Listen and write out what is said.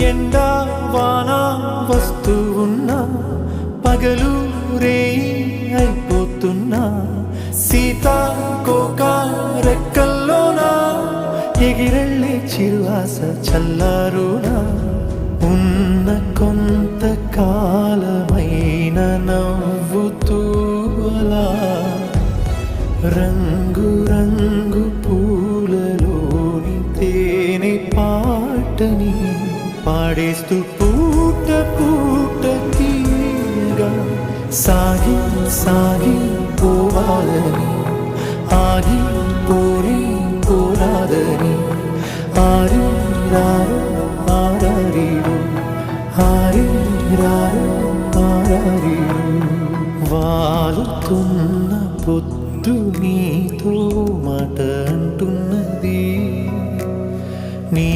ఎండా వాన వస్తూ ఉన్నా పగలు రేయి అయిపోతున్నా సీతాకోక రెక్కల్లోనా ఎగిరెళ్ళే చిరువాస చల్లారునా ఉన్న కొంతకాలమైన నవ్వుతూ అలా రంగు రంగు పూలలోని తేనె పాటని పాడేస్తూ పూట పూట తీయగా సాగి సాగి పోవాలని ఆగి పోరి పోరాదని ఆరి రారు ఆరారీరు ఆరి రారు ఆరారీరు వాలుతున్న పొద్దు నీతో మాట అంటున్నది నీ